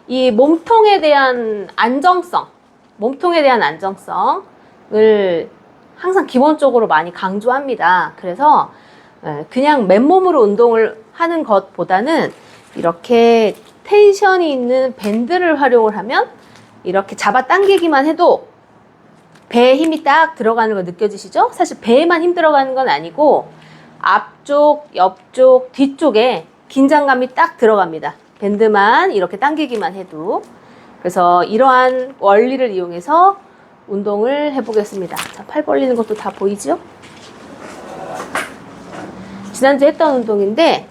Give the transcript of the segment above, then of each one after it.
이 몸통에 대한 안정성을 항상 기본적으로 많이 강조합니다. 그래서 그냥 맨몸으로 운동을 하는 것보다는 이렇게 텐션이 있는 밴드를 활용을 하면 이렇게 잡아당기기만 해도 배에 힘이 딱 들어가는 거 느껴지시죠? 사실 배에만 힘 들어가는 건 아니고 앞쪽, 옆쪽, 뒤쪽에 긴장감이 딱 들어갑니다. 밴드만 이렇게 당기기만 해도. 그래서 이러한 원리를 이용해서 운동을 해보겠습니다. 자, 팔 벌리는 것도 다 보이죠? 지난주에 했던 운동인데,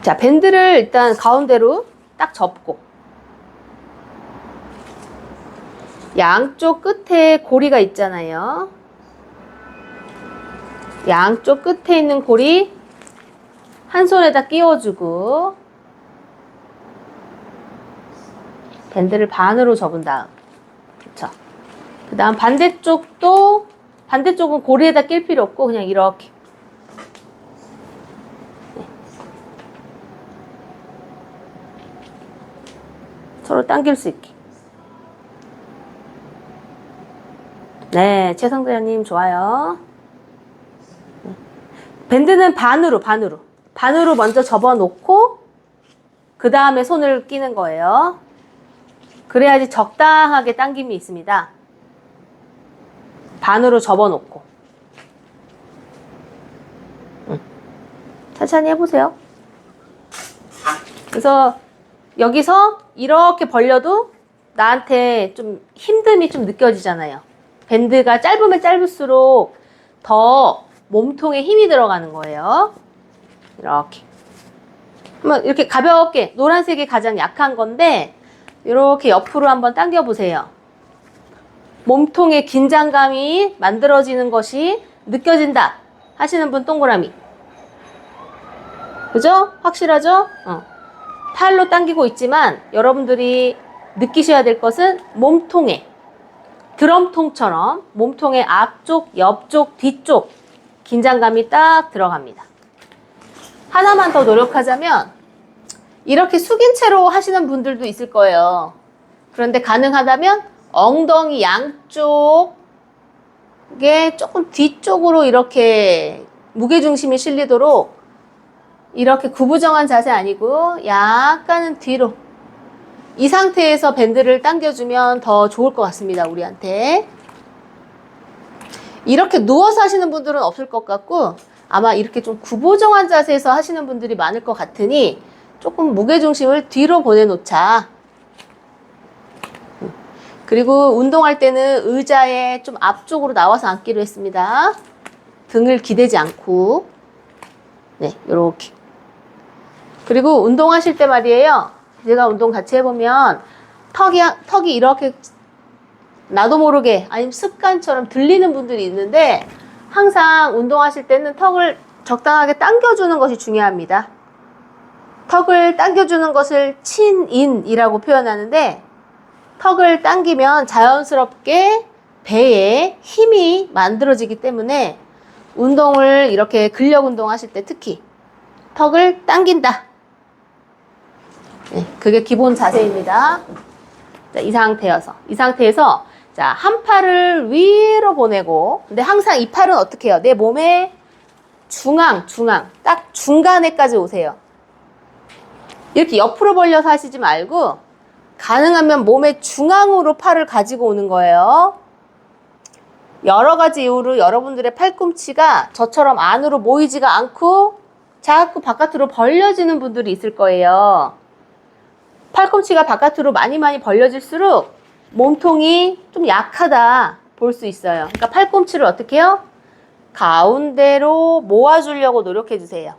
자, 밴드를 일단 가운데로 딱 접고, 양쪽 끝에 고리가 있잖아요. 양쪽 끝에 있는 고리 한 손에다 끼워주고, 밴드를 반으로 접은 다음, 그쵸? 그 다음 반대쪽은 고리에다 낄 필요 없고 그냥 이렇게. 네. 서로 당길 수 있게. 네, 최성대장님 좋아요. 네. 밴드는 반으로 먼저 접어놓고 그 다음에 손을 끼는 거예요. 그래야지 적당하게 당김이 있습니다. 반으로 접어놓고. 천천히 해보세요. 그래서 여기서 이렇게 벌려도 나한테 좀 힘듦이 좀 느껴지잖아요. 밴드가 짧으면 짧을수록 더 몸통에 힘이 들어가는 거예요. 이렇게. 한번 이렇게 가볍게, 노란색이 가장 약한 건데 이렇게 옆으로 한번 당겨보세요. 몸통에 긴장감이 만들어지는 것이 느껴진다 하시는 분 동그라미. 그죠? 확실하죠? 팔로 당기고 있지만 여러분들이 느끼셔야 될 것은 몸통에, 드럼통처럼 몸통의 앞쪽, 옆쪽, 뒤쪽 긴장감이 딱 들어갑니다. 하나만 더 노력하자면 이렇게 숙인 채로 하시는 분들도 있을 거예요. 그런데 가능하다면 엉덩이 양쪽에 조금 뒤쪽으로 이렇게 무게중심이 실리도록 이렇게 구부정한 자세 아니고 약간은 뒤로, 이 상태에서 밴드를 당겨주면 더 좋을 것 같습니다. 우리한테. 이렇게 누워서 하시는 분들은 없을 것 같고 아마 이렇게 좀 구부정한 자세에서 하시는 분들이 많을 것 같으니 조금 무게중심을 뒤로 보내놓자. 그리고 운동할 때는 의자에 좀 앞쪽으로 나와서 앉기로 했습니다. 등을 기대지 않고. 네, 요렇게. 그리고 운동하실 때 말이에요. 제가 운동 같이 해보면 턱이 이렇게 나도 모르게 아니면 습관처럼 들리는 분들이 있는데 항상 운동하실 때는 턱을 적당하게 당겨주는 것이 중요합니다. 턱을 당겨주는 것을 친인이라고 표현하는데 턱을 당기면 자연스럽게 배에 힘이 만들어지기 때문에 운동을 이렇게 근력 운동 하실 때 특히 턱을 당긴다. 네, 그게 기본 자세입니다. 자, 이 상태에서 자, 한 팔을 위로 보내고, 근데 항상 이 팔은 어떻게 해요? 내 몸의 중앙, 딱 중간에까지 오세요. 이렇게 옆으로 벌려서 하시지 말고 가능하면 몸의 중앙으로 팔을 가지고 오는 거예요. 여러 가지 이유로 여러분들의 팔꿈치가 저처럼 안으로 모이지가 않고 자꾸 바깥으로 벌려지는 분들이 있을 거예요. 팔꿈치가 바깥으로 많이 벌려질수록 몸통이 좀 약하다 볼 수 있어요. 그러니까 팔꿈치를 어떻게 해요? 가운데로 모아주려고 노력해 주세요.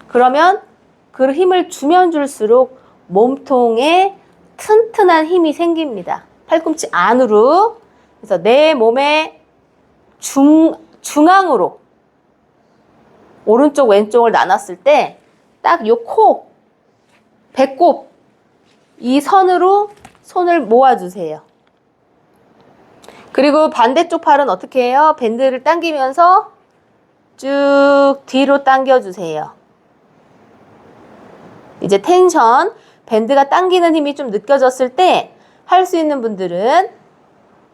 그러면 그 힘을 주면 줄수록 몸통에 튼튼한 힘이 생깁니다. 팔꿈치 안으로. 그래서 내 몸의 중앙으로 오른쪽 왼쪽을 나눴을 때 딱 요 코, 배꼽 이 선으로 손을 모아주세요. 그리고 반대쪽 팔은 어떻게 해요? 밴드를 당기면서 쭉 뒤로 당겨주세요. 이제 텐션, 밴드가 당기는 힘이 좀 느껴졌을 때 할 수 있는 분들은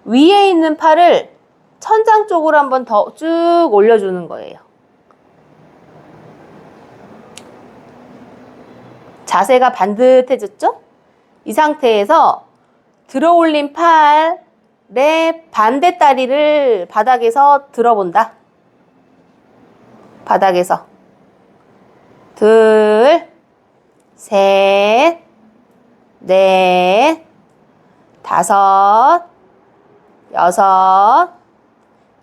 위에 있는 팔을 천장 쪽으로 한번 더 쭉 올려주는 거예요. 자세가 반듯해졌죠? 이 상태에서 들어 올린 팔의 반대 다리를 바닥에서 들어본다. 바닥에서. 둘, 셋, 넷, 다섯, 여섯,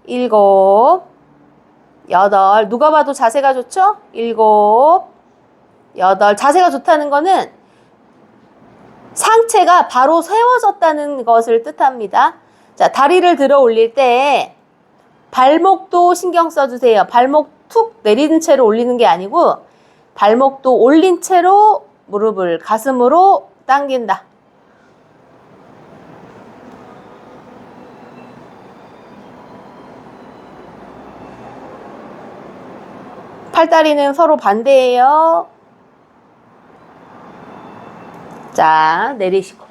일곱, 여덟. 누가 봐도 자세가 좋죠? 일곱, 여덟. 자세가 좋다는 거는 상체가 바로 세워졌다는 것을 뜻합니다. 자, 다리를 들어 올릴 때 발목도 신경 써주세요. 발목 툭 내린 채로 올리는 게 아니고 발목도 올린 채로 무릎을 가슴으로 당긴다. 팔다리는 서로 반대예요. 자, 내리시고.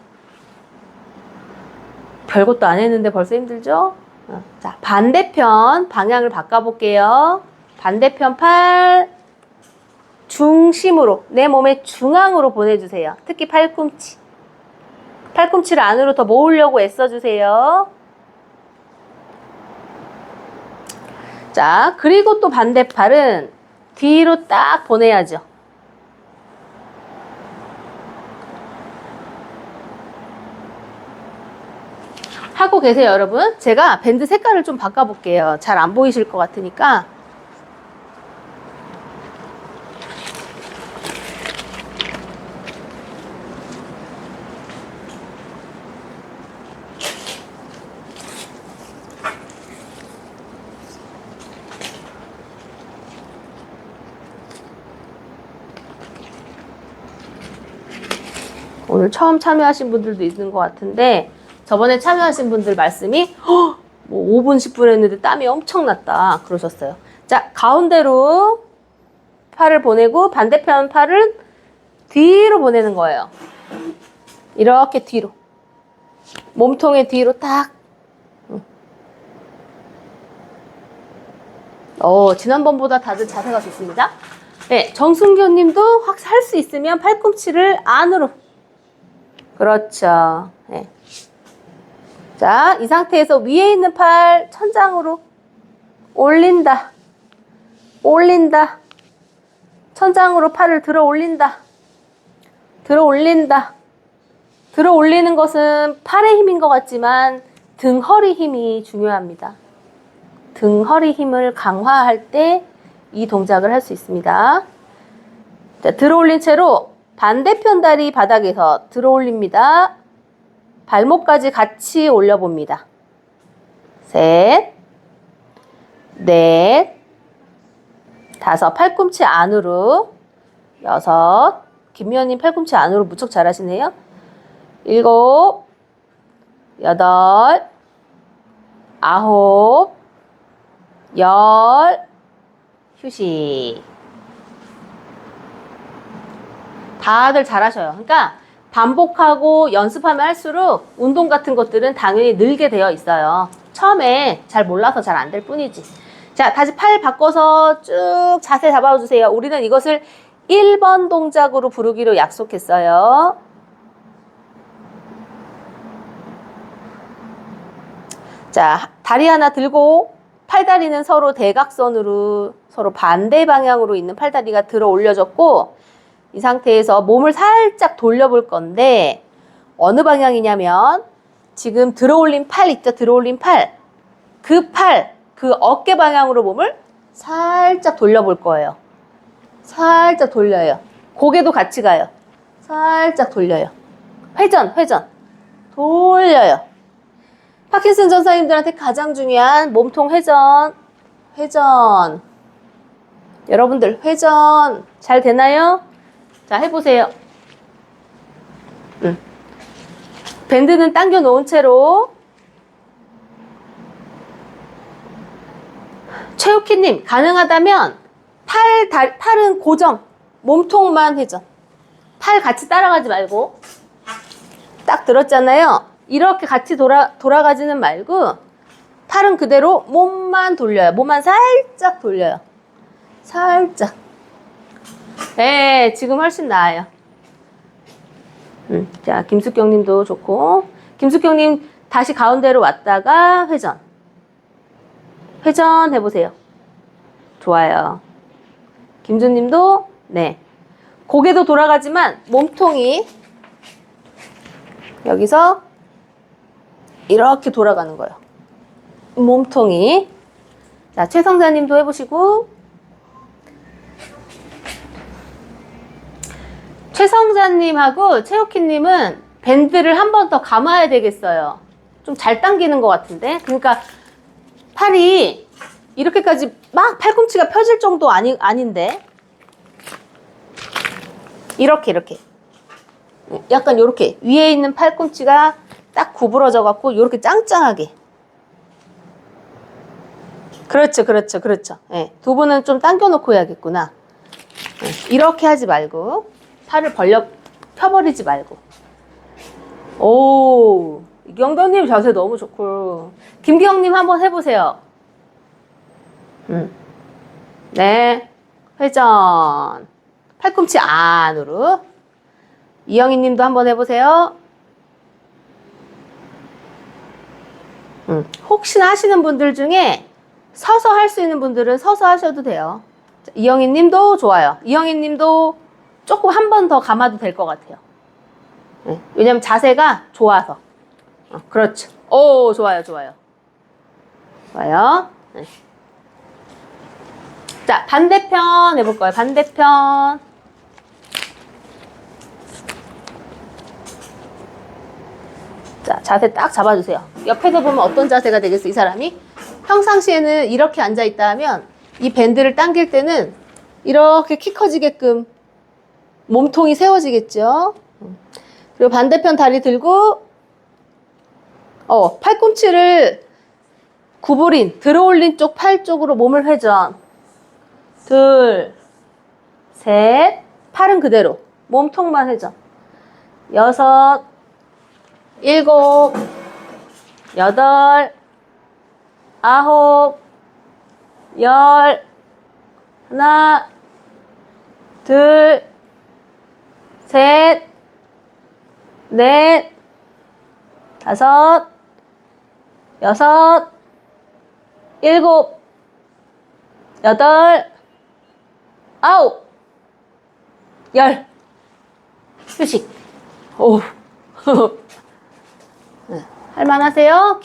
별것도 안 했는데 벌써 힘들죠? 자, 반대편 방향을 바꿔볼게요. 반대편 팔 중심으로, 내 몸의 중앙으로 보내주세요. 특히 팔꿈치. 팔꿈치를 안으로 더 모으려고 애써주세요. 자, 그리고 또 반대팔은 뒤로 딱 보내야죠. 하고 계세요, 여러분. 제가 밴드 색깔을 좀 바꿔볼게요. 잘 안 보이실 것 같으니까. 오늘 처음 참여하신 분들도 있는 것 같은데 저번에 참여하신 분들 말씀이 뭐 5분, 10분 했는데 땀이 엄청 났다 그러셨어요. 자, 가운데로 팔을 보내고 반대편 팔을 뒤로 보내는 거예요. 이렇게 뒤로. 몸통의 뒤로 딱. 지난번보다 다들 자세가 좋습니다. 네, 정순교 님도 확 할 수 있으면 팔꿈치를 안으로. 그렇죠. 네. 자, 이 상태에서 위에 있는 팔 천장으로 올린다. 올린다. 천장으로 팔을 들어 올린다. 들어 올린다. 들어 올리는 것은 팔의 힘인 것 같지만 등 허리 힘이 중요합니다. 등 허리 힘을 강화할 때 이 동작을 할 수 있습니다. 자, 들어 올린 채로 반대편 다리 바닥에서 들어 올립니다. 발목까지 같이 올려봅니다. 셋, 넷, 다섯, 팔꿈치 안으로, 여섯, 김미연님 팔꿈치 안으로 무척 잘하시네요. 일곱, 여덟, 아홉, 열, 휴식. 다들 잘하셔요. 그러니까 반복하고 연습하면 할수록 운동 같은 것들은 당연히 늘게 되어 있어요. 처음에 잘 몰라서 잘 안 될 뿐이지. 자, 다시 팔 바꿔서 쭉 자세 잡아주세요. 우리는 이것을 1번 동작으로 부르기로 약속했어요. 자, 다리 하나 들고 팔다리는 서로 대각선으로 서로 반대 방향으로 있는 팔다리가 들어 올려졌고 이 상태에서 몸을 살짝 돌려볼 건데 어느 방향이냐면 지금 들어 올린 팔 있죠? 들어 올린 팔. 그 어깨 방향으로 몸을 살짝 돌려볼 거예요. 살짝 돌려요. 고개도 같이 가요. 살짝 돌려요. 회전. 돌려요. 파킨슨 전사님들한테 가장 중요한 몸통 회전. 여러분들 회전 잘 되나요? 자, 해보세요. 밴드는 당겨 놓은 채로. 최욱희님, 가능하다면 팔은 고정, 몸통만 회전. 팔 같이 따라가지 말고 딱 들었잖아요. 이렇게 같이 돌아가지는 말고 팔은 그대로 몸만 돌려요. 몸만 살짝 돌려요. 살짝. 네, 지금 훨씬 나아요. 자, 김숙경 님도 좋고. 김숙경 님 다시 가운데로 왔다가 회전. 회전 해보세요. 좋아요. 김준 님도, 네. 고개도 돌아가지만 몸통이 여기서 이렇게 돌아가는 거예요. 몸통이. 자, 최성자 님도 해보시고. 최성자 님하고 최옥희 님은 밴드를 한 번 더 감아야 되겠어요. 좀 잘 당기는 것 같은데. 그러니까 팔이 이렇게까지 막 팔꿈치가 펴질 정도 아닌데. 이렇게. 약간 이렇게 위에 있는 팔꿈치가 딱 구부러져 갖고 이렇게 짱짱하게. 그렇죠. 네, 두 분은 좀 당겨놓고 해야겠구나. 네, 이렇게 하지 말고 팔을 펴버리지 말고. 오, 이경덕님 자세 너무 좋고. 김기영님 한번 해보세요. 네, 회전. 팔꿈치 안으로. 이영희님도 한번 해보세요. 혹시나 하시는 분들 중에 서서 할 수 있는 분들은 서서 하셔도 돼요. 이영희님도 좋아요. 이영희님도 조금 한 번 더 감아도 될 것 같아요. 네, 왜냐면 자세가 좋아서. 그렇죠. 오, 좋아요. 네. 자, 반대편 해볼 거예요. 반대편. 자, 자세 딱 잡아주세요. 옆에서 보면 어떤 자세가 되겠어, 이 사람이? 평상시에는 이렇게 앉아있다 하면 이 밴드를 당길 때는 이렇게 키 커지게끔 몸통이 세워지겠죠? 그리고 반대편 다리 들고 팔꿈치를 들어올린 쪽 팔 쪽으로 몸을 회전. 둘, 셋, 팔은 그대로. 몸통만 회전. 6, 7, 8, 9, 10. 하나, 둘, 셋, 넷, 5, 6, 7, 8, 9, 10. 휴식. 오. 할만하세요?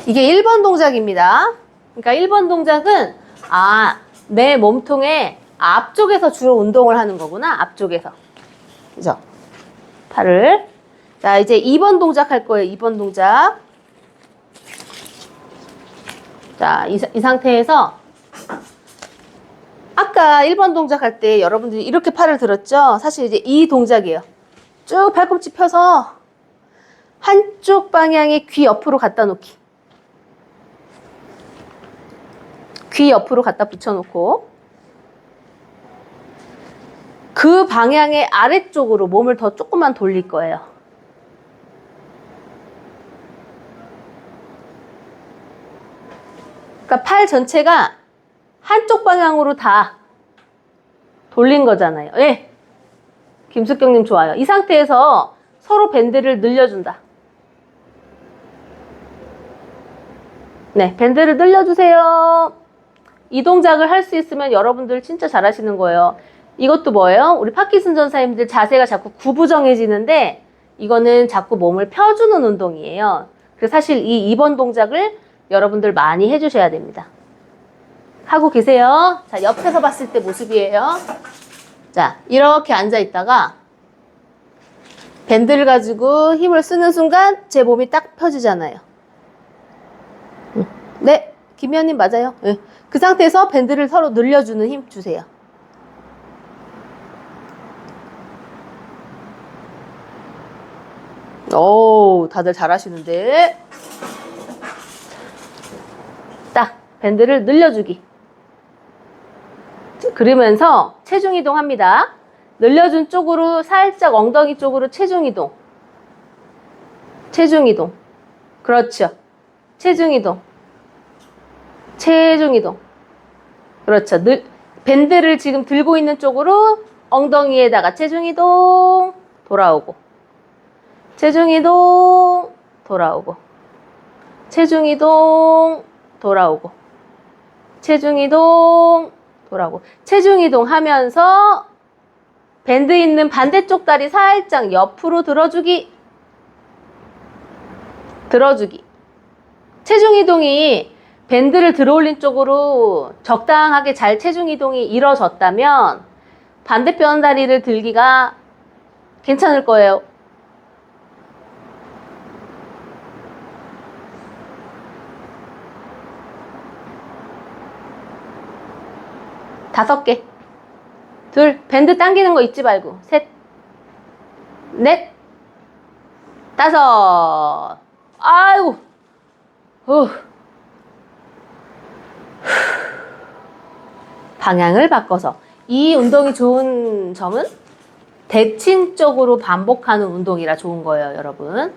이게 1번 동작입니다. 그러니까 1번 동작은 내 몸통의 앞쪽에서 주로 운동을 하는 거구나. 앞쪽에서. 그죠? 팔을. 자, 이제 2번 동작 할 거예요. 2번 동작. 자, 이 상태에서 아까 1번 동작 할 때 여러분들이 이렇게 팔을 들었죠? 사실 이제 이 동작이에요. 쭉 팔꿈치 펴서 한쪽 방향에 귀 옆으로 갖다 놓기. 귀 옆으로 갖다 붙여놓고 그 방향의 아래쪽으로 몸을 더 조금만 돌릴 거예요. 그러니까 팔 전체가 한쪽 방향으로 다 돌린 거잖아요. 예. 김숙경님 좋아요. 이 상태에서 서로 밴드를 늘려준다. 네, 밴드를 늘려주세요. 이 동작을 할 수 있으면 여러분들 진짜 잘하시는 거예요. 이것도 뭐예요? 우리 파키슨 전사님들 자세가 자꾸 구부정해지는데 이거는 자꾸 몸을 펴주는 운동이에요. 그래서 사실 이 2번 동작을 여러분들 많이 해주셔야 됩니다. 하고 계세요. 자, 옆에서 봤을 때 모습이에요. 자, 이렇게 앉아있다가 밴드를 가지고 힘을 쓰는 순간 제 몸이 딱 펴지잖아요. 네, 김희연님 맞아요. 네. 그 상태에서 밴드를 서로 늘려주는 힘 주세요. 오, 다들 잘하시는데. 딱 밴드를 늘려주기. 그러면서 체중 이동합니다. 늘려준 쪽으로 살짝 엉덩이 쪽으로 체중 이동. 체중 이동. 그렇죠. 체중 이동. 체중 이동. 그렇죠. 밴드를 지금 들고 있는 쪽으로 엉덩이에다가 체중 이동. 돌아오고. 체중 이동. 돌아오고. 체중 이동. 돌아오고. 체중 이동. 돌아오고. 체중 이동 하면서 밴드 있는 반대쪽 다리 살짝 옆으로 들어주기. 들어주기. 체중 이동이 밴드를 들어올린 쪽으로 적당하게 잘 체중 이동이 이루어졌다면 반대편 다리를 들기가 괜찮을 거예요. 다섯 개. 둘, 밴드 당기는 거 잊지 말고. 셋, 넷, 다섯. 아이고. 방향을 바꿔서. 이 운동이 좋은 점은 대칭적으로 반복하는 운동이라 좋은 거예요, 여러분.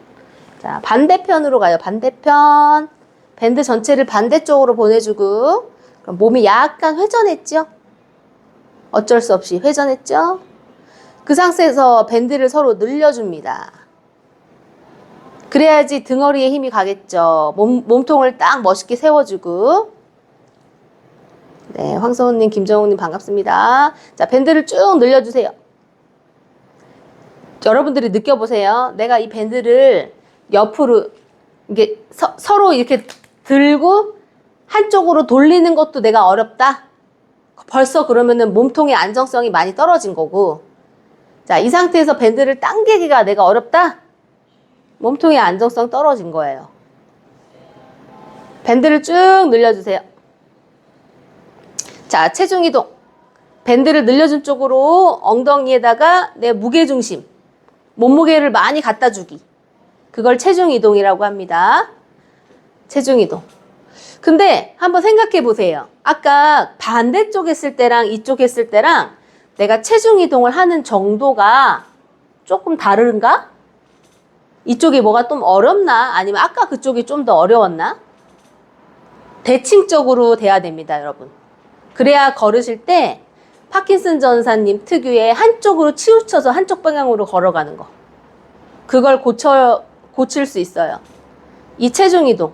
자, 반대편으로 가요. 반대편. 밴드 전체를 반대쪽으로 보내주고, 그럼 몸이 약간 회전했죠? 어쩔 수 없이 회전했죠? 그 상태에서 밴드를 서로 늘려줍니다. 그래야지 등허리에 힘이 가겠죠. 몸통을 딱 멋있게 세워주고. 네, 황성훈님, 김정욱님 반갑습니다. 자, 밴드를 쭉 늘려주세요. 여러분들이 느껴보세요. 내가 이 밴드를 옆으로 이게 서로 이렇게 들고 한쪽으로 돌리는 것도 내가 어렵다. 벌써 그러면은 몸통의 안정성이 많이 떨어진 거고. 자, 이 상태에서 밴드를 당기기가 내가 어렵다. 몸통의 안정성 떨어진 거예요. 밴드를 쭉 늘려주세요. 자, 체중 이동. 밴드를 늘려준 쪽으로 엉덩이에다가 내 무게중심, 몸무게를 많이 갖다 주기. 그걸 체중 이동이라고 합니다. 체중 이동. 근데 한번 생각해 보세요. 아까 반대쪽 했을 때랑 이쪽 했을 때랑 내가 체중 이동을 하는 정도가 조금 다른가? 이쪽이 뭐가 좀 어렵나? 아니면 아까 그쪽이 좀 더 어려웠나? 대칭적으로 돼야 됩니다, 여러분. 그래야 걸으실 때 파킨슨 전사님 특유의 한쪽으로 치우쳐서 한쪽 방향으로 걸어가는 거. 그걸 고칠 수 있어요. 이 체중 이동.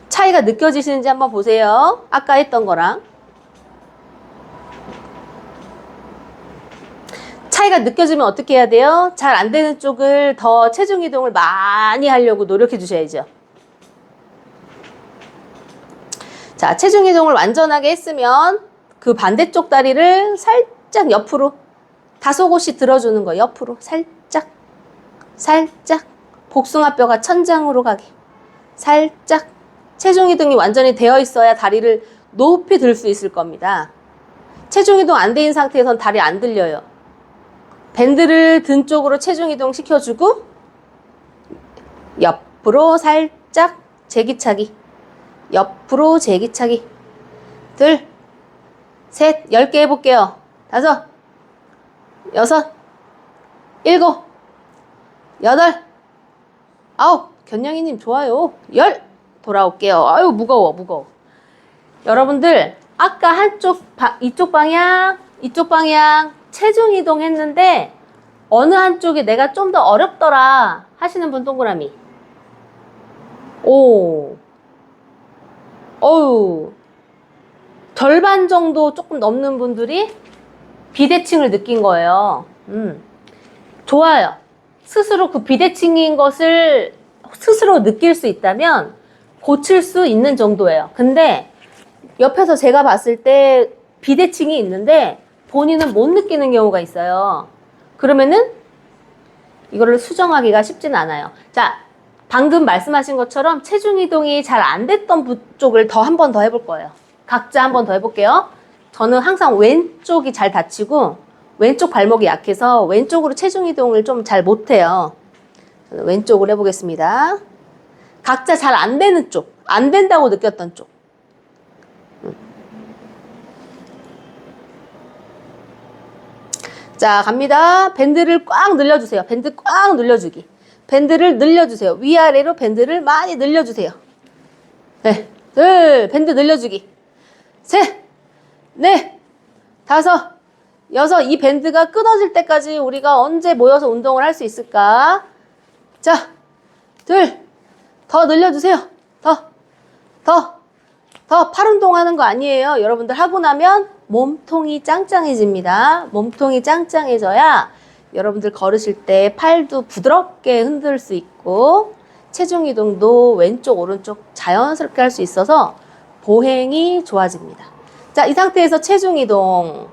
차이가 느껴지시는지 한번 보세요. 아까 했던 거랑. 차이가 느껴지면 어떻게 해야 돼요? 잘 안 되는 쪽을 더 체중 이동을 많이 하려고 노력해 주셔야죠. 자, 체중 이동을 완전하게 했으면 그 반대쪽 다리를 살짝 옆으로 다소곳이 들어주는 거. 옆으로 살짝 살짝 복숭아뼈가 천장으로 가게 살짝. 체중 이동이 완전히 되어 있어야 다리를 높이 들 수 있을 겁니다. 체중 이동 안 돼 있는 상태에선 다리 안 들려요. 밴드를 등 쪽으로 체중 이동 시켜주고 옆으로 살짝 제기차기. 옆으로 제기차기. 둘, 셋, 10개 해볼게요. 다섯, 여섯, 일곱, 여덟, 아홉. 견냥이님 좋아요. 열. 돌아올게요. 아유, 무거워. 여러분들, 아까 이쪽 방향, 이쪽 방향, 체중 이동했는데, 어느 한쪽이 내가 좀 더 어렵더라 하시는 분 동그라미. 오. 어우. 절반 정도 조금 넘는 분들이 비대칭을 느낀 거예요. 좋아요. 스스로 그 비대칭인 것을 스스로 느낄 수 있다면 고칠 수 있는 정도예요. 근데 옆에서 제가 봤을 때 비대칭이 있는데 본인은 못 느끼는 경우가 있어요. 그러면은 이거를 수정하기가 쉽진 않아요. 자, 방금 말씀하신 것처럼 체중 이동이 잘 안 됐던 쪽을 한 번 더 해볼 거예요. 각자 한 번 더 해볼게요. 저는 항상 왼쪽이 잘 다치고 왼쪽 발목이 약해서 왼쪽으로 체중 이동을 좀 잘 못해요. 저는 왼쪽으로 해보겠습니다. 각자 잘 안 되는 쪽, 안 된다고 느꼈던 쪽. 자, 갑니다. 밴드를 꽉 늘려주세요. 밴드 꽉 늘려주기. 밴드를 늘려주세요. 위아래로 밴드를 많이 늘려주세요. 네, 밴드 늘려주기. 셋, 넷, 다섯, 여섯. 이 밴드가 끊어질 때까지 우리가 언제 모여서 운동을 할 수 있을까? 자, 더 늘려주세요. 팔 운동하는 거 아니에요. 여러분들 하고 나면 몸통이 짱짱해집니다. 몸통이 짱짱해져야 여러분들 걸으실 때 팔도 부드럽게 흔들 수 있고 체중 이동도 왼쪽 오른쪽 자연스럽게 할 수 있어서 보행이 좋아집니다. 자, 이 상태에서 체중 이동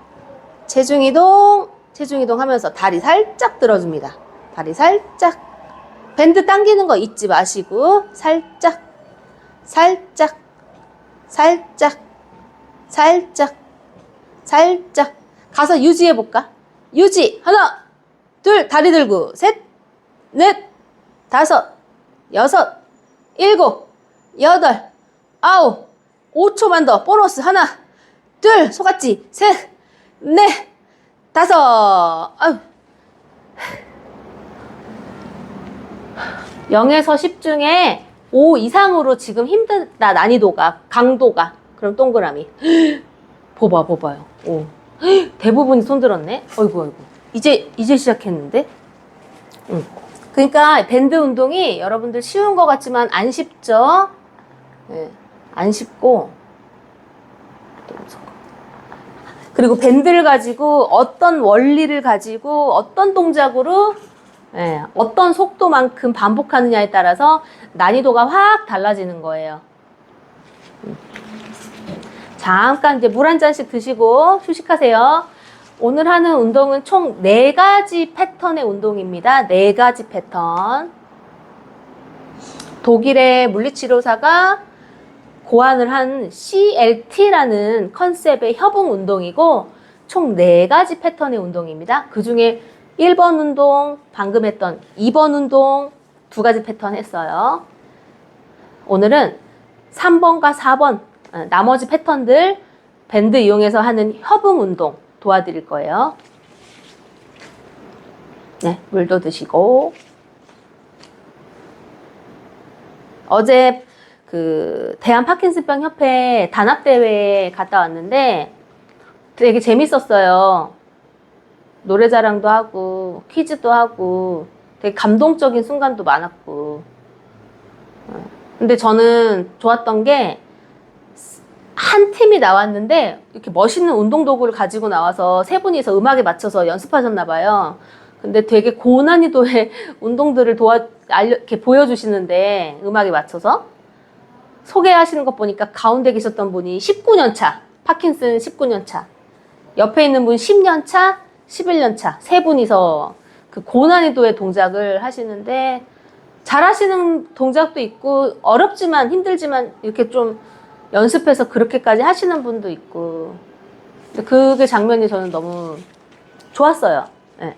하면서 다리 살짝 들어줍니다. 다리 살짝. 밴드 당기는 거 잊지 마시고 살짝 가서 유지해 볼까? 유지. 하나, 둘, 다리 들고 셋, 넷, 다섯, 여섯, 일곱, 여덟, 아홉, 5초만 더. 보너스. 하나, 둘, 속았지? 셋, 넷, 다섯. 아유. 0에서 10 중에 5 이상으로 지금 힘들다. 난이도가, 강도가. 그럼 동그라미. 봐봐요. 오. 대부분이 손 들었네. 어이구. 이제 시작했는데. 그러니까 밴드 운동이 여러분들 쉬운 것 같지만 안 쉽죠? 네, 안 쉽고. 그리고 밴드를 가지고 어떤 원리를 가지고 어떤 동작으로 어떤 속도만큼 반복하느냐에 따라서 난이도가 확 달라지는 거예요. 잠깐 이제 물 한 잔씩 드시고 휴식하세요. 오늘 하는 운동은 총 4가지 패턴의 운동입니다. 4가지 패턴. 독일의 물리치료사가 고안을 한 CLT라는 컨셉의 협응 운동이고 총 4가지 패턴의 운동입니다. 그 중에 1번 운동, 방금 했던 2번 운동 2가지 패턴 했어요. 오늘은 3번과 4번 나머지 패턴들 밴드 이용해서 하는 협응 운동 도와드릴 거예요. 네, 물도 드시고. 어제 그 대한 파킨슨병 협회 단합대회에 갔다 왔는데 되게 재밌었어요. 노래자랑도 하고 퀴즈도 하고 되게 감동적인 순간도 많았고. 근데 저는 좋았던 게 한 팀이 나왔는데 이렇게 멋있는 운동 도구를 가지고 나와서 세 분이서 음악에 맞춰서 연습하셨나 봐요. 근데 되게 고난이도의 운동들을 이렇게 보여주시는데 음악에 맞춰서 소개하시는 것 보니까 가운데 계셨던 분이 19년 차, 파킨슨 19년 차, 옆에 있는 분 10년 차, 11년 차, 세 분이서 그 고난이도의 동작을 하시는데 잘하시는 동작도 있고 어렵지만 힘들지만 이렇게 좀 연습해서 그렇게까지 하시는 분도 있고 그게 장면이 저는 너무 좋았어요. 네.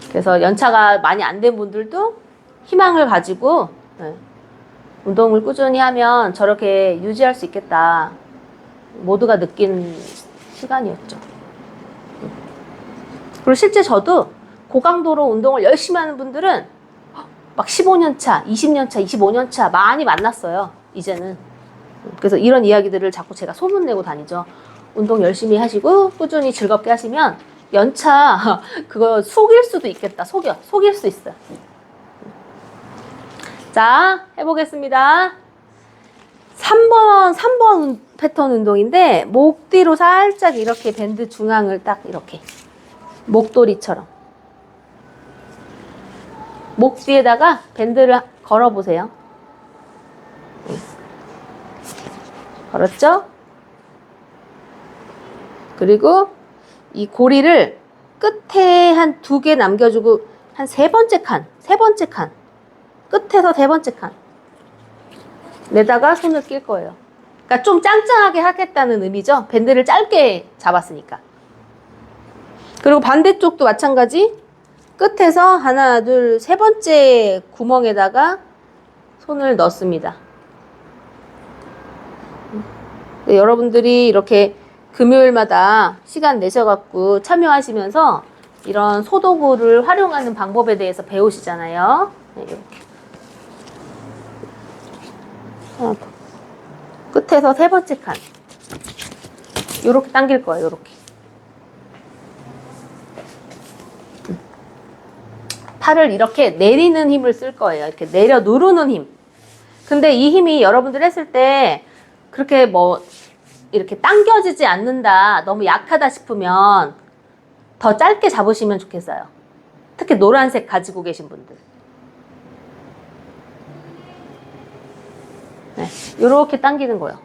그래서 연차가 많이 안 된 분들도 희망을 가지고 운동을 꾸준히 하면 저렇게 유지할 수 있겠다. 모두가 느낀 시간이었죠. 그리고 실제 저도 고강도로 운동을 열심히 하는 분들은 막 15년 차, 20년 차, 25년 차 많이 만났어요. 이제는. 그래서 이런 이야기들을 자꾸 제가 소문내고 다니죠. 운동 열심히 하시고 꾸준히 즐겁게 하시면 연차 그거 속일 수도 있겠다. 속일 수 있어요. 자, 해보겠습니다. 3번 패턴 운동인데 목 뒤로 살짝 이렇게 밴드 중앙을 딱 이렇게 목도리처럼 목 뒤에다가 밴드를 걸어보세요. 걸었죠? 그리고 이 고리를 끝에 한 2개 남겨주고 한 세 번째 칸 끝에서 세 번째 칸 내다가 손을 낄 거예요. 그러니까 좀 짱짱하게 하겠다는 의미죠. 밴드를 짧게 잡았으니까. 그리고 반대쪽도 마찬가지. 끝에서 하나, 둘, 세 번째 구멍에다가 손을 넣습니다. 여러분들이 이렇게 금요일마다 시간 내셔갖고 참여하시면서 이런 소도구를 활용하는 방법에 대해서 배우시잖아요. 네, 이렇게. 하나 더. 끝에서 세 번째 칸. 요렇게 당길 거예요, 요렇게. 팔을 이렇게 내리는 힘을 쓸 거예요. 이렇게 내려 누르는 힘. 근데 이 힘이 여러분들 했을 때 그렇게 뭐 이렇게 당겨지지 않는다, 너무 약하다 싶으면 더 짧게 잡으시면 좋겠어요. 특히 노란색 가지고 계신 분들. 네, 이렇게 당기는 거예요.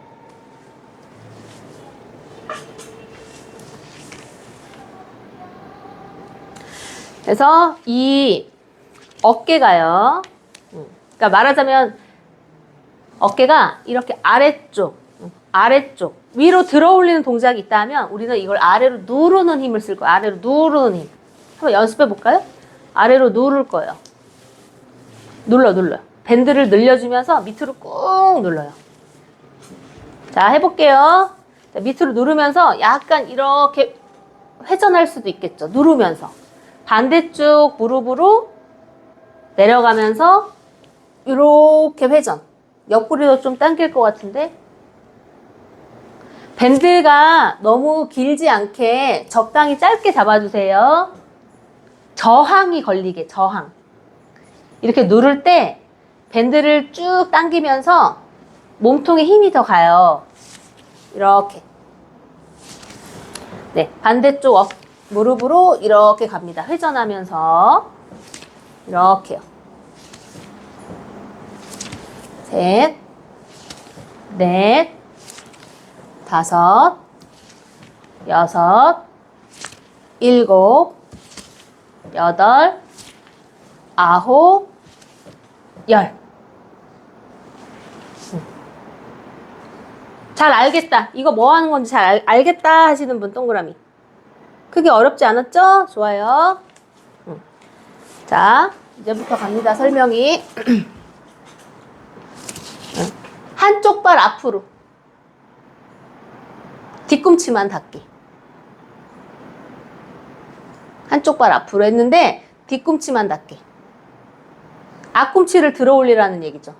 그래서 이 어깨가요. 그러니까 말하자면 어깨가 이렇게 아래쪽, 위로 들어 올리는 동작이 있다면 우리는 이걸 아래로 누르는 힘을 쓸 거예요. 아래로 누르는 힘. 한번 연습해 볼까요? 아래로 누를 거예요. 눌러요. 밴드를 늘려주면서 밑으로 꾹 눌러요. 자, 해볼게요. 자, 밑으로 누르면서 약간 이렇게 회전할 수도 있겠죠. 누르면서. 반대쪽 무릎으로 내려가면서 이렇게 회전. 옆구리도 좀 당길 것 같은데 밴드가 너무 길지 않게 적당히 짧게 잡아주세요. 저항이 걸리게, 저항. 이렇게 누를 때 밴드를 쭉 당기면서 몸통에 힘이 더 가요. 이렇게. 네, 반대쪽 무릎으로 이렇게 갑니다. 회전하면서 이렇게요. 셋, 넷, 다섯, 여섯, 일곱, 여덟, 아홉, 열. 잘 알겠다. 이거 뭐 하는 건지 잘 알겠다 하시는 분 동그라미. 크게 어렵지 않았죠? 좋아요. 자, 이제부터 갑니다. 설명이. 한쪽 발 앞으로. 뒤꿈치만 닿기. 한쪽 발 앞으로 했는데 뒤꿈치만 닿기. 앞꿈치를 들어 올리라는 얘기죠.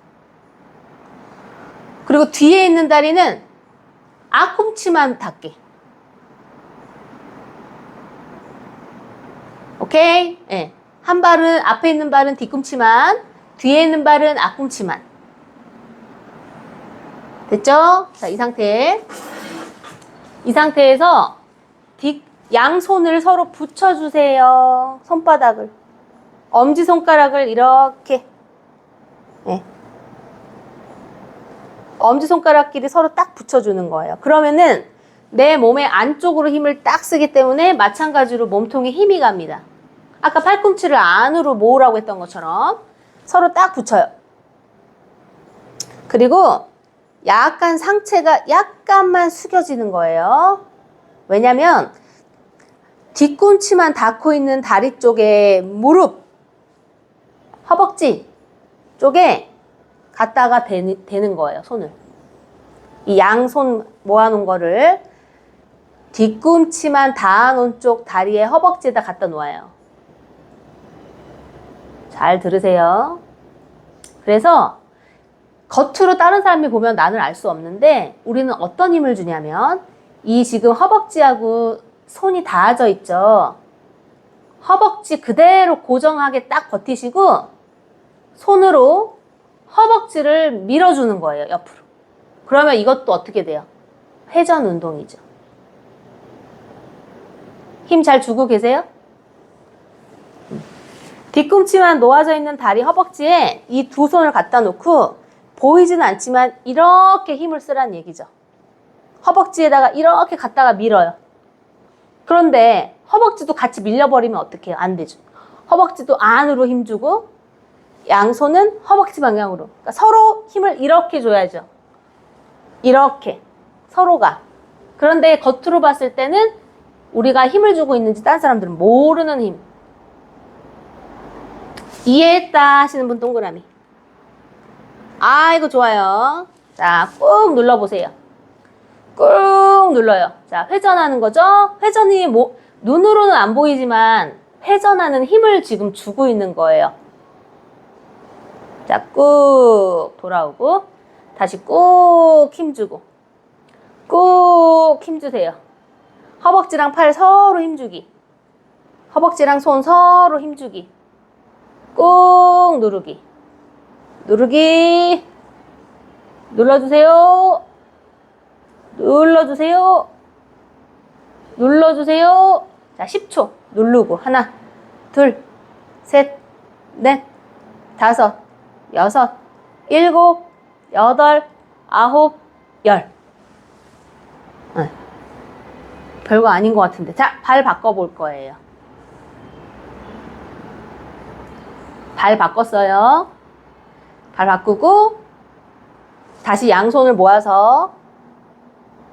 그리고 뒤에 있는 다리는 앞꿈치만 닿기. 오케이? 네. 한 발은, 앞에 있는 발은 뒤꿈치만, 뒤에 있는 발은 앞꿈치만. 됐죠? 자, 이 상태에서 양손을 서로 붙여주세요. 손바닥을. 엄지손가락을 이렇게. 네. 엄지손가락끼리 서로 딱 붙여주는 거예요. 그러면은 내 몸의 안쪽으로 힘을 딱 쓰기 때문에 마찬가지로 몸통에 힘이 갑니다. 아까 팔꿈치를 안으로 모으라고 했던 것처럼 서로 딱 붙여요. 그리고 약간 상체가 약간만 숙여지는 거예요. 왜냐면 뒤꿈치만 닿고 있는 다리 쪽에 무릎, 허벅지 쪽에 갖다가 대는 거예요, 손을. 이 양손 모아놓은 거를 뒤꿈치만 닿아놓은 쪽 다리에 허벅지에다 갖다 놓아요. 잘 들으세요. 그래서 겉으로 다른 사람이 보면 나는 알 수 없는데 우리는 어떤 힘을 주냐면 이 지금 허벅지하고 손이 닿아져 있죠. 허벅지 그대로 고정하게 딱 버티시고 손으로 허벅지를 밀어주는 거예요, 옆으로. 그러면 이것도 어떻게 돼요? 회전 운동이죠. 힘 잘 주고 계세요? 뒤꿈치만 놓아져 있는 다리 허벅지에 이 두 손을 갖다 놓고 보이지는 않지만 이렇게 힘을 쓰라는 얘기죠. 허벅지에다가 이렇게 갖다가 밀어요. 그런데 허벅지도 같이 밀려버리면 어떡해요? 안 되죠. 허벅지도 안으로 힘주고 양손은 허벅지 방향으로. 그러니까 서로 힘을 이렇게 줘야죠. 이렇게 서로가. 그런데 겉으로 봤을 때는 우리가 힘을 주고 있는지 다른 사람들은 모르는 힘. 이해했다 하시는 분 동그라미. 아이고 좋아요. 자, 꾹 눌러보세요. 꾹 눌러요. 자, 회전하는 거죠? 회전이 눈으로는 안 보이지만 회전하는 힘을 지금 주고 있는 거예요. 자, 꾹 돌아오고 다시 꾹 힘주고 꾹 힘주세요. 허벅지랑 팔 서로 힘주기. 허벅지랑 손 서로 힘주기. 꾹 누르기. 누르기. 눌러주세요. 눌러주세요. 눌러주세요. 자, 10초 누르고 하나, 둘, 셋, 넷, 다섯, 여섯, 일곱, 여덟, 아홉, 열. 별거 아닌 것 같은데. 자, 발 바꿔볼 거예요. 발 바꿨어요. 발 바꾸고 다시 양손을 모아서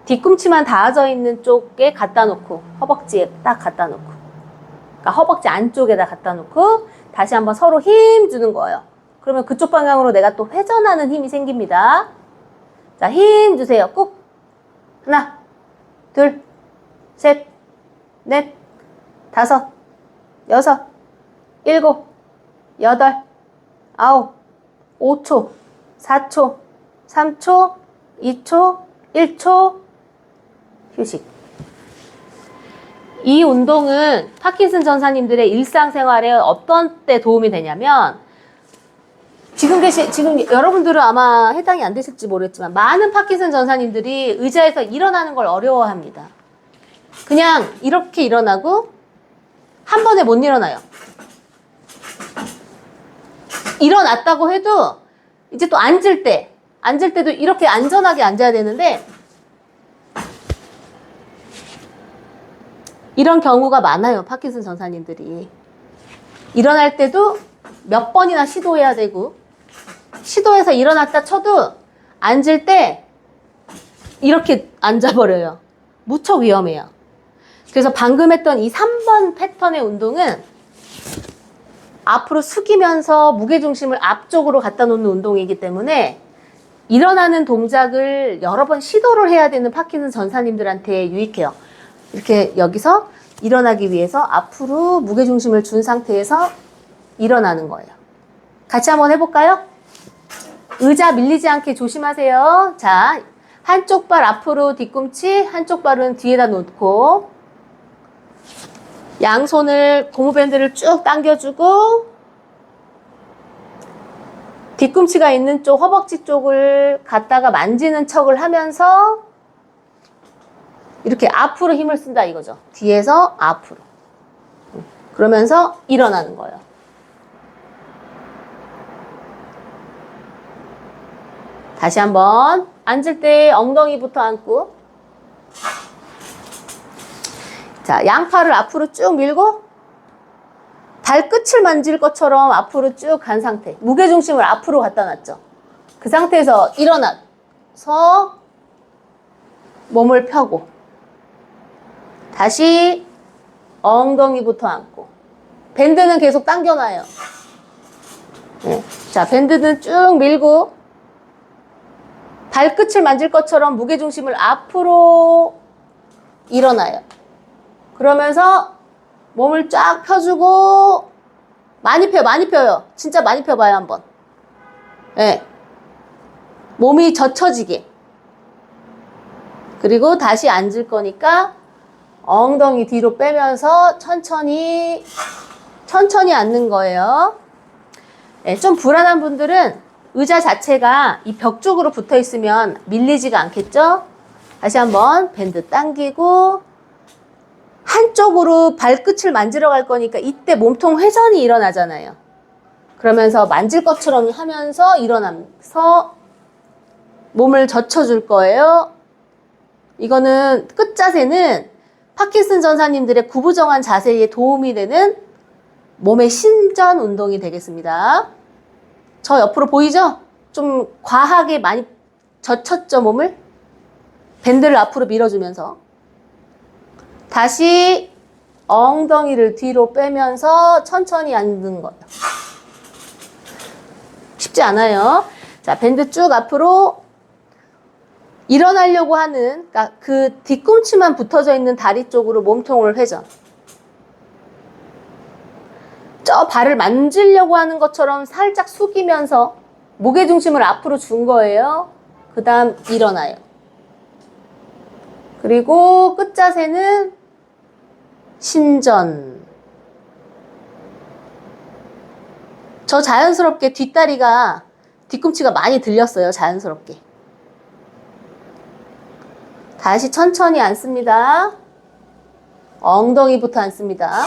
뒤꿈치만 닿아져 있는 쪽에 갖다 놓고 허벅지에 딱 갖다 놓고, 그러니까 허벅지 안쪽에다 갖다 놓고 다시 한번 서로 힘 주는 거예요. 그러면 그쪽 방향으로 내가 또 회전하는 힘이 생깁니다. 자, 힘 주세요. 꾹. 하나, 둘, 셋, 넷, 다섯, 여섯, 일곱, 여덟, 아홉, 5초, 4초, 3초, 2초, 1초, 휴식. 이 운동은 파킨슨 전사님들의 일상생활에 어떤 때 도움이 되냐면, 지금 여러분들은 아마 해당이 안 되실지 모르겠지만, 많은 파킨슨 전사님들이 의자에서 일어나는 걸 어려워합니다. 그냥 이렇게 일어나고, 한 번에 못 일어나요. 일어났다고 해도, 이제 또 앉을 때도 이렇게 안전하게 앉아야 되는데, 이런 경우가 많아요, 파킨슨 전사님들이. 일어날 때도 몇 번이나 시도해야 되고, 시도해서 일어났다 쳐도 앉을 때 이렇게 앉아버려요. 무척 위험해요. 그래서 방금 했던 이 3번 패턴의 운동은 앞으로 숙이면서 무게중심을 앞쪽으로 갖다 놓는 운동이기 때문에 일어나는 동작을 여러 번 시도를 해야 되는 파킨슨 전사님들한테 유익해요. 이렇게 여기서 일어나기 위해서 앞으로 무게중심을 준 상태에서 일어나는 거예요. 같이 한번 해볼까요? 의자 밀리지 않게 조심하세요. 자, 한쪽 발 앞으로 뒤꿈치, 한쪽 발은 뒤에다 놓고 양손을 고무밴드를 쭉 당겨주고 뒤꿈치가 있는 쪽, 허벅지 쪽을 갖다가 만지는 척을 하면서 이렇게 앞으로 힘을 쓴다 이거죠. 뒤에서 앞으로. 그러면서 일어나는 거예요. 다시 한번 앉을 때 엉덩이부터 앉고, 자, 양팔을 앞으로 쭉 밀고 발끝을 만질 것처럼 앞으로 쭉 간 상태. 무게중심을 앞으로 갖다 놨죠. 그 상태에서 일어나서 몸을 펴고 다시 엉덩이부터 앉고, 밴드는 계속 당겨놔요. 네. 자, 밴드는 쭉 밀고 발끝을 만질 것처럼 무게중심을 앞으로 일어나요. 그러면서 몸을 쫙 펴주고, 많이 펴요. 진짜 많이 펴봐요, 한번. 네. 몸이 젖혀지게. 그리고 다시 앉을 거니까 엉덩이 뒤로 빼면서 천천히 앉는 거예요. 네, 좀 불안한 분들은 의자 자체가 이 벽 쪽으로 붙어 있으면 밀리지가 않겠죠? 다시 한번 밴드 당기고, 한쪽으로 발끝을 만지러 갈 거니까 이때 몸통 회전이 일어나잖아요. 그러면서 만질 것처럼 하면서 일어나면서 몸을 젖혀줄 거예요. 이거는 끝 자세는 파킨슨 전사님들의 구부정한 자세에 도움이 되는 몸의 신전 운동이 되겠습니다. 저 옆으로 보이죠? 좀 과하게 많이 젖혔죠, 몸을? 밴드를 앞으로 밀어주면서. 다시 엉덩이를 뒤로 빼면서 천천히 앉는 거예요. 쉽지 않아요. 자, 밴드 쭉 앞으로. 일어나려고 하는, 그러니까 그 뒤꿈치만 붙어져 있는 다리 쪽으로 몸통을 회전. 저 발을 만지려고 하는 것처럼 살짝 숙이면서 무게중심을 앞으로 준 거예요. 그 다음 일어나요. 그리고 끝자세는 신전. 저 자연스럽게 뒤꿈치가 많이 들렸어요. 자연스럽게. 다시 천천히 앉습니다. 엉덩이부터 앉습니다.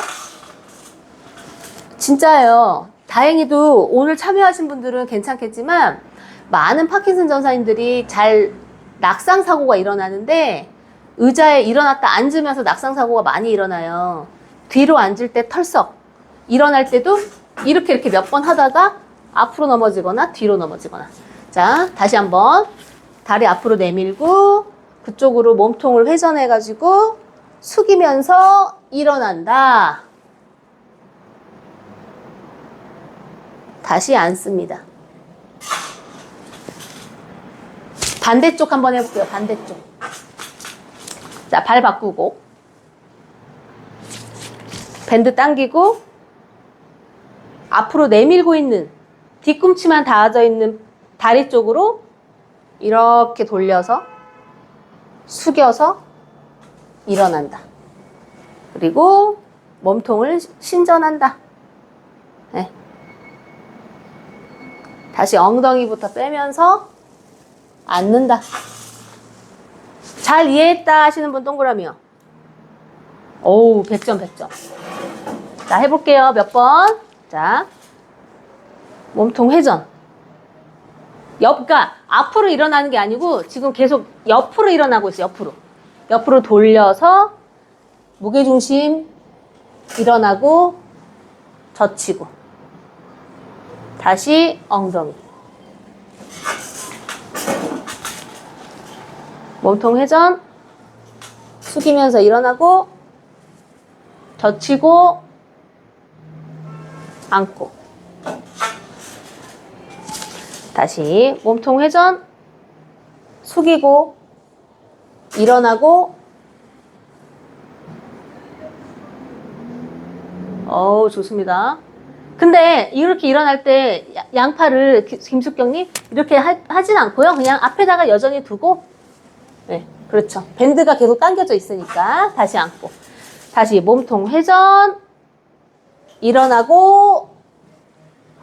진짜예요. 다행히도 오늘 참여하신 분들은 괜찮겠지만 많은 파킨슨 전사님들이 잘 낙상사고가 일어나는데 의자에 일어났다 앉으면서 낙상사고가 많이 일어나요. 뒤로 앉을 때 털썩. 일어날 때도 이렇게 몇 번 하다가 앞으로 넘어지거나 뒤로 넘어지거나. 자, 다시 한번 다리 앞으로 내밀고 그쪽으로 몸통을 회전해가지고 숙이면서 일어난다. 다시 앉습니다. 반대쪽 한번 해볼게요. 반대쪽. 자, 발 바꾸고 밴드 당기고 앞으로 내밀고 있는 뒤꿈치만 닿아져 있는 다리 쪽으로 이렇게 돌려서 숙여서 일어난다. 그리고 몸통을 신전한다. 네. 다시 엉덩이부터 빼면서 앉는다. 잘 이해했다 하시는 분 동그라미요. 오우, 100점, 100점. 자, 해볼게요. 몇 번. 자, 몸통 회전. 그러니까 앞으로 일어나는 게 아니고 지금 계속 옆으로 일어나고 있어요. 옆으로 돌려서 무게중심 일어나고 젖히고 다시 엉덩이. 몸통 회전 숙이면서 일어나고 젖히고 앉고 다시 몸통 회전 숙이고 일어나고 좋습니다. 근데 이렇게 일어날 때 양팔을 김숙경님 이렇게 하진 않고요. 그냥 앞에다가 여전히 두고 네, 그렇죠. 밴드가 계속 당겨져 있으니까 다시 앉고 다시 몸통 회전 일어나고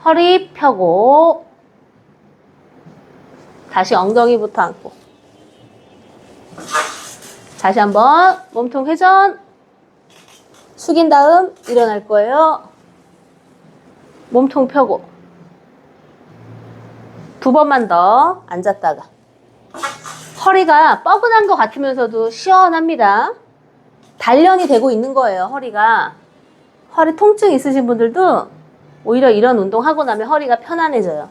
허리 펴고 다시 엉덩이부터 앉고 다시 한번 몸통 회전 숙인 다음 일어날 거예요. 몸통 펴고 두 번만 더 앉았다가 허리가 뻐근한 것 같으면서도 시원합니다. 단련이 되고 있는 거예요. 허리 통증 있으신 분들도 오히려 이런 운동 하고 나면 허리가 편안해져요.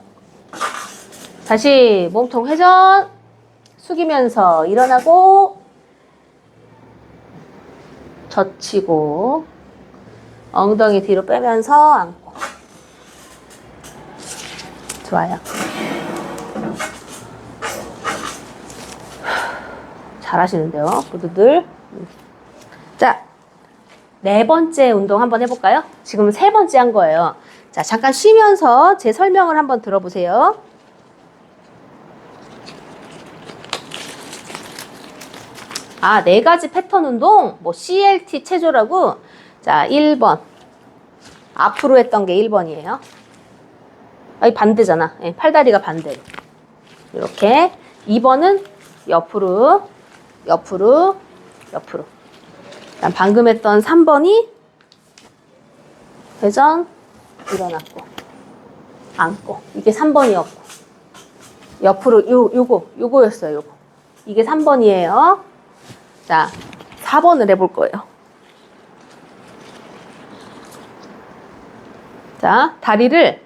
다시 몸통 회전 숙이면서 일어나고 젖히고 엉덩이 뒤로 빼면서 앉고 좋아요. 잘하시는데요, 모두들. 자, 4번째 운동 한번 해볼까요? 지금 3번째 한 거예요. 자, 잠깐 쉬면서 제 설명을 한번 들어보세요. 아, 4가지 패턴 운동, CLT 체조라고. 자, 1번. 앞으로 했던 게 1번이에요. 아, 이 반대잖아. 네, 팔다리가 반대로. 이렇게. 2번은 옆으로. 방금 했던 3번이 회전, 일어났고, 앉고. 이게 3번이었고. 옆으로, 요거였어요, 요거. 이게 3번이에요. 자, 4번을 해볼 거예요. 자, 다리를,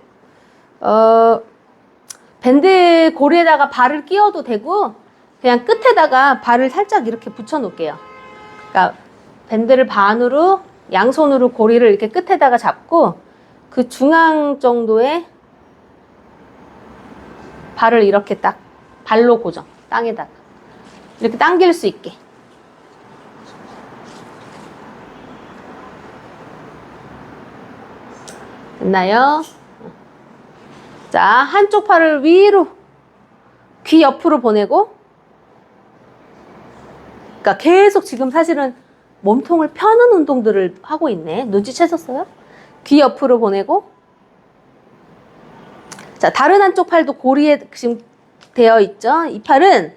밴드 고리에다가 발을 끼워도 되고, 그냥 끝에다가 발을 살짝 이렇게 붙여 놓을게요. 그러니까 밴드를 반으로 양손으로 고리를 이렇게 끝에다가 잡고 그 중앙 정도에 발을 이렇게 딱 발로 고정, 땅에다가. 이렇게 당길 수 있게. 됐나요? 자, 한쪽 팔을 위로 귀 옆으로 보내고, 그러니까 계속 지금 사실은 몸통을 펴는 운동들을 하고 있네. 눈치채셨어요? 귀 옆으로 보내고, 자, 다른 한쪽 팔도 고리에 지금 되어 있죠? 이 팔은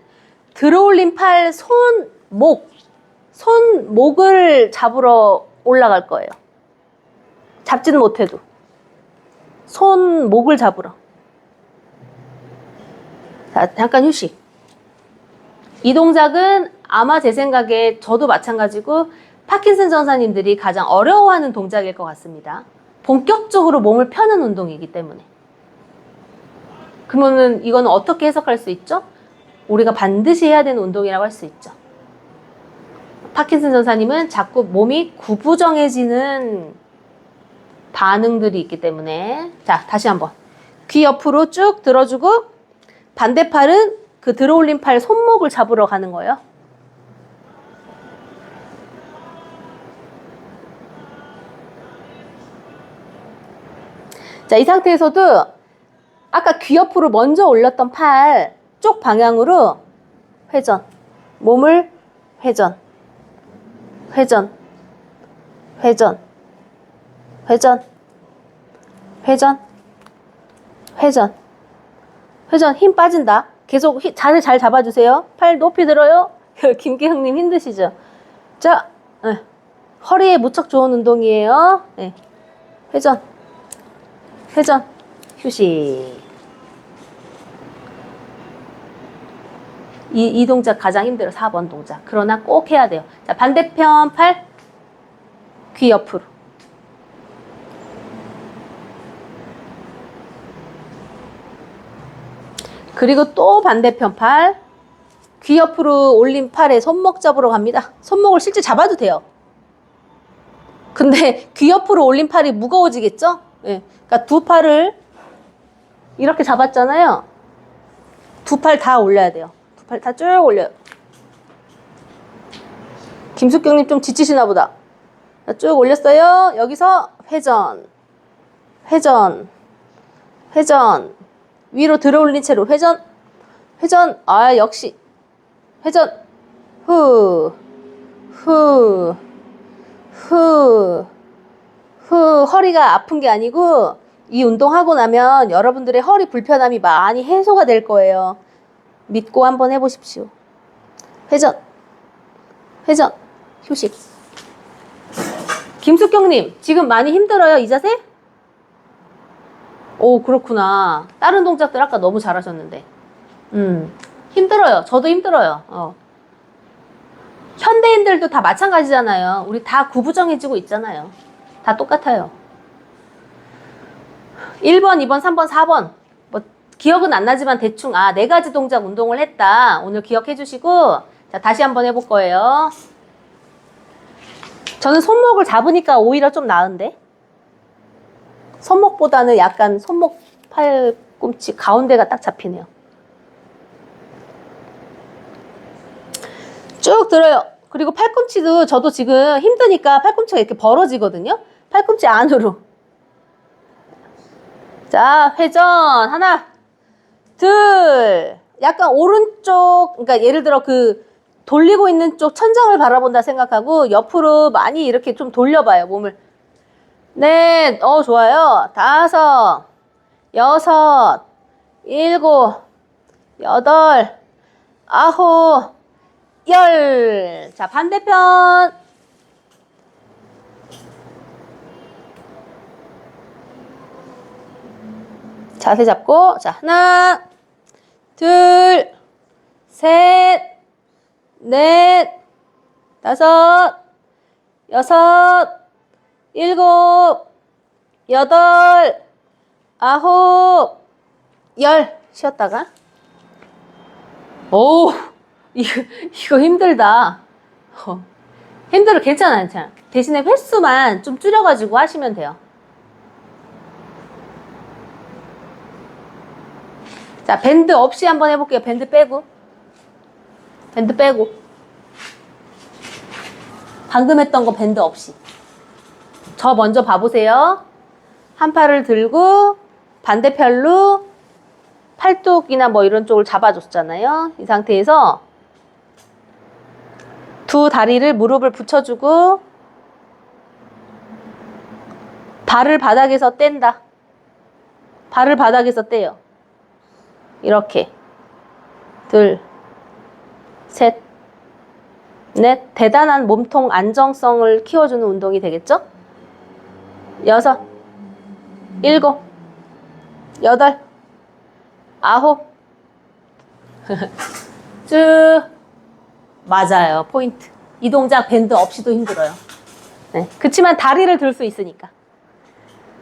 들어올린 팔 손목을 잡으러 올라갈 거예요. 잡지는 못해도. 손목을 잡으러. 자, 잠깐 휴식. 이 동작은 아마 제 생각에 저도 마찬가지고 파킨슨 전사님들이 가장 어려워하는 동작일 것 같습니다. 본격적으로 몸을 펴는 운동이기 때문에. 그러면은 이거는 어떻게 해석할 수 있죠? 우리가 반드시 해야 되는 운동이라고 할 수 있죠. 파킨슨 전사님은 자꾸 몸이 구부정해지는 반응들이 있기 때문에. 자, 다시 한번. 귀 옆으로 쭉 들어주고 반대팔은 그 들어올린 팔 손목을 잡으러 가는 거예요. 자, 이 상태에서도 아까 귀 옆으로 먼저 올렸던 팔 쪽 방향으로 회전. 몸을 회전. 회전. 회전. 회전. 회전. 회전. 회전. 힘 빠진다. 계속 자세 잘 잡아주세요. 팔 높이 들어요. 김기형님 힘드시죠? 자, 허리에 무척 좋은 운동이에요. 네. 회전. 회전. 휴식. 이 동작 가장 힘들어. 4번 동작. 그러나 꼭 해야 돼요. 자, 반대편 팔 귀 옆으로. 그리고 또 반대편 팔 귀 옆으로 올린 팔에 손목 잡으러 갑니다. 손목을 실제 잡아도 돼요. 근데 귀 옆으로 올린 팔이 무거워지겠죠? 네. 그러니까 두 팔을 이렇게 잡았잖아요. 두 팔 다 올려야 돼요. 두 팔 다 쭉 올려요. 김숙경님 좀 지치시나 보다. 쭉 올렸어요. 여기서 회전. 회전. 회전. 위로 들어올린 채로 회전. 회전. 아, 역시. 회전. 후. 후. 후. 후. 허리가 아픈 게 아니고 이 운동하고 나면 여러분들의 허리 불편함이 많이 해소가 될 거예요. 믿고 한번 해보십시오. 회전. 회전. 휴식. 김숙경님, 지금 많이 힘들어요, 이 자세? 오, 그렇구나. 다른 동작들 아까 너무 잘하셨는데. 힘들어요. 저도 힘들어요. 현대인들도 다 마찬가지잖아요. 우리 다 구부정해지고 있잖아요. 다 똑같아요. 1번, 2번, 3번, 4번. 뭐, 기억은 안 나지만 대충, 4가지 동작 운동을 했다. 오늘 기억해 주시고, 자, 다시 한번 해볼 거예요. 저는 손목을 잡으니까 오히려 좀 나은데? 손목보다는 약간 손목 팔꿈치 가운데가 딱 잡히네요. 쭉 들어요. 그리고 팔꿈치도 저도 지금 힘드니까 팔꿈치가 이렇게 벌어지거든요. 팔꿈치 안으로. 자, 회전. 하나, 둘. 약간 오른쪽, 그러니까 예를 들어 돌리고 있는 쪽 천장을 바라본다 생각하고 옆으로 많이 이렇게 좀 돌려봐요, 몸을. 넷, 좋아요. 5, 6, 7, 8, 9, 10. 자, 반대편. 자세 잡고, 자, 하나, 둘, 셋, 넷, 5, 6, 7, 8, 9, 10. 쉬었다가. 오, 이거 힘들다. 힘들어. 괜찮아요. 대신에 횟수만 좀 줄여가지고 하시면 돼요. 자, 밴드 없이 한번 해볼게요. 밴드 빼고. 밴드 빼고. 방금 했던 거 밴드 없이. 저 먼저 봐보세요. 한 팔을 들고 반대팔로 팔뚝이나 뭐 이런 쪽을 잡아줬잖아요. 이 상태에서 두 다리를 무릎을 붙여주고 발을 바닥에서 뗀다. 발을 바닥에서 떼요. 이렇게. 둘, 셋, 넷. 대단한 몸통 안정성을 키워주는 운동이 되겠죠? 6, 7, 8, 9. 쭉. 맞아요. 포인트. 이 동작 밴드 없이도 힘들어요. 네. 그치만 다리를 들 수 있으니까.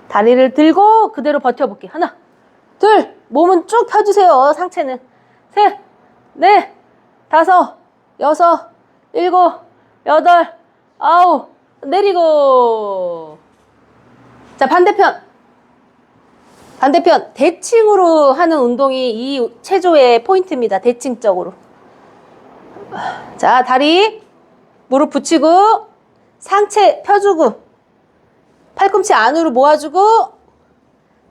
다리를 들고 그대로 버텨볼게요. 하나, 둘. 몸은 쭉 펴주세요. 상체는. 셋, 넷, 다섯, 여섯, 일곱, 여덟, 아홉. 내리고. 자, 반대편. 반대편. 대칭으로 하는 운동이 이 체조의 포인트입니다. 대칭적으로. 자, 다리 무릎 붙이고 상체 펴주고 팔꿈치 안으로 모아주고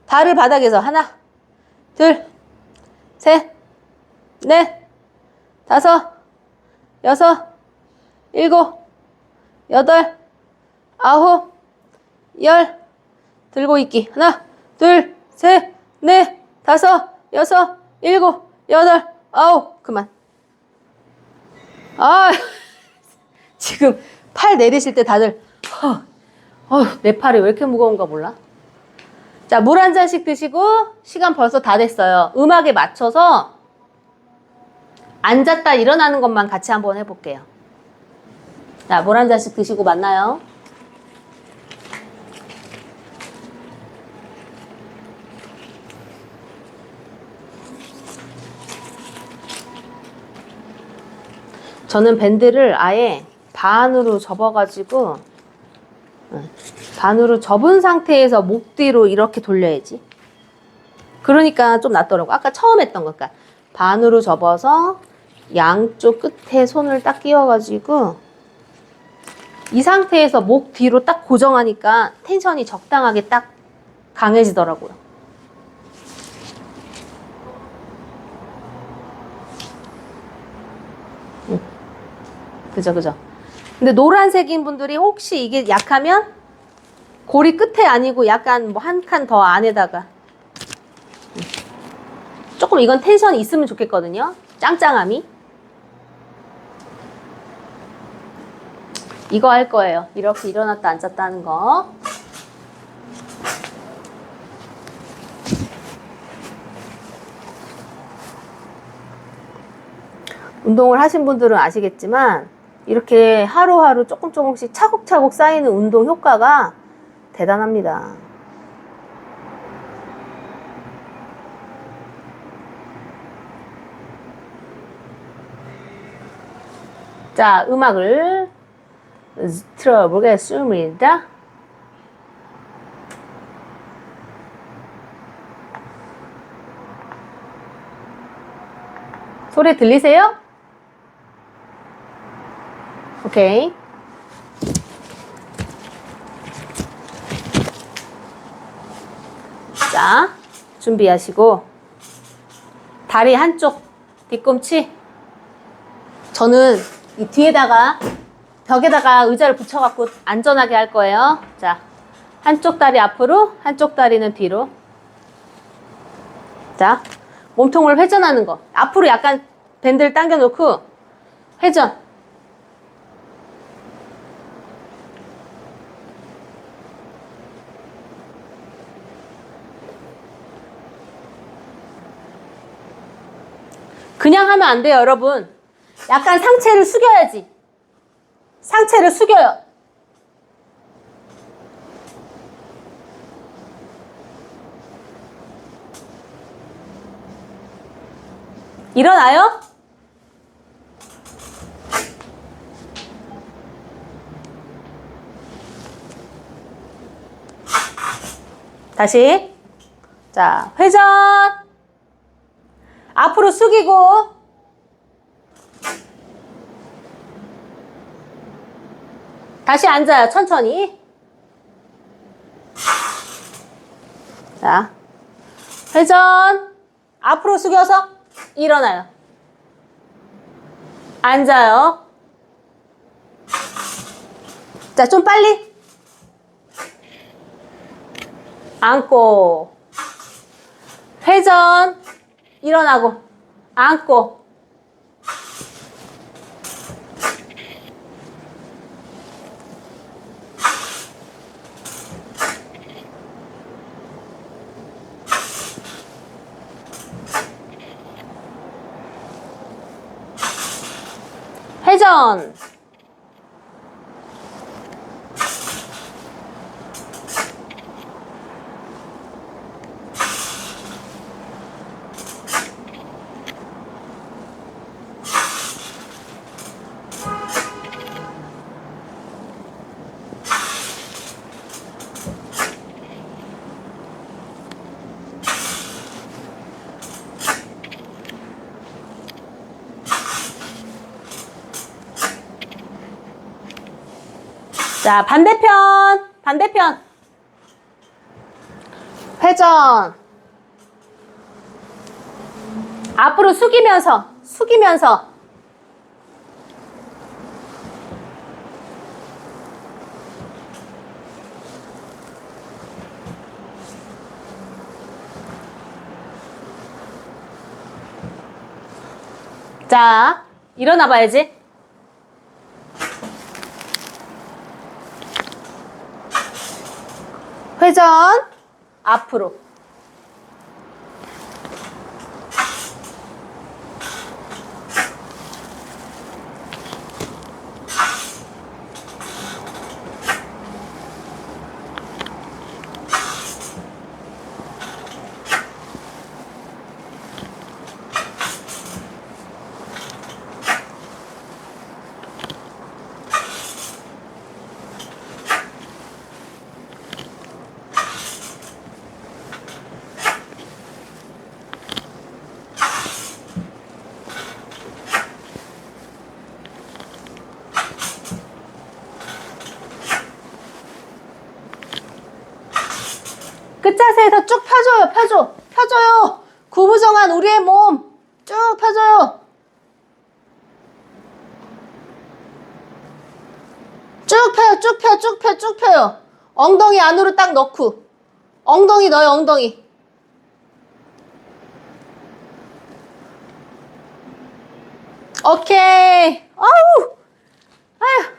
발을 바닥에서 하나, 둘, 셋, 넷, 다섯, 여섯, 일곱, 여덟, 아홉, 열. 들고 있기. 하나, 둘, 셋, 넷, 다섯, 여섯, 일곱, 여덟, 아홉. 그만. 아, 지금 팔 내리실 때 다들 내 팔이 왜 이렇게 무거운가 몰라? 자, 물 한 잔씩 드시고 시간 벌써 다 됐어요. 음악에 맞춰서 앉았다 일어나는 것만 같이 한번 해볼게요. 자, 물 한 잔씩 드시고 만나요. 저는 밴드를 아예 반으로 접어가지고 반으로 접은 상태에서 목 뒤로 이렇게 돌려야지. 그러니까 좀 낫더라고. 아까 처음 했던 거. 그러니까 반으로 접어서 양쪽 끝에 손을 딱 끼워가지고 이 상태에서 목 뒤로 딱 고정하니까 텐션이 적당하게 딱 강해지더라고요. 그죠. 근데 노란색인 분들이 혹시 이게 약하면 고리 끝에 아니고 약간 뭐 한 칸 더 안에다가 조금 이건 텐션이 있으면 좋겠거든요. 짱짱함이. 이거 할 거예요. 이렇게 일어났다 앉았다 하는 거. 운동을 하신 분들은 아시겠지만 이렇게 하루하루 조금씩 차곡차곡 쌓이는 운동 효과가 대단합니다. 자, 음악을 틀어보겠습니다. 소리 들리세요? 오케이. 자, 준비하시고 다리 한쪽 뒤꿈치. 저는 이 뒤에다가 벽에다가 의자를 붙여갖고 안전하게 할 거예요. 자, 한쪽 다리 앞으로, 한쪽 다리는 뒤로. 자, 몸통을 회전하는 거. 앞으로 약간 밴드를 당겨놓고 회전. 그냥 하면 안 돼요, 여러분. 약간 상체를 숙여야지. 상체를 숙여요. 일어나요? 다시. 자, 회전. 앞으로 숙이고 다시 앉아요. 천천히. 자, 회전. 앞으로 숙여서 일어나요. 앉아요. 자, 좀 빨리. 앉고. 회전. 일어나고. 앉고. 회전. 자, 반대편. 반대편. 회전. 앞으로 숙이면서, 숙이면서. 자, 일어나 봐야지. 회전. 앞으로. 끝자세에서 쭉 펴줘요. 펴줘. 펴줘요. 구부정한 우리의 몸 쭉 펴줘요. 쭉 펴요. 쭉 펴. 쭉 펴. 쭉 펴요. 엉덩이 안으로 딱 넣고. 엉덩이 넣어요. 엉덩이. 오케이. 아우. 아휴.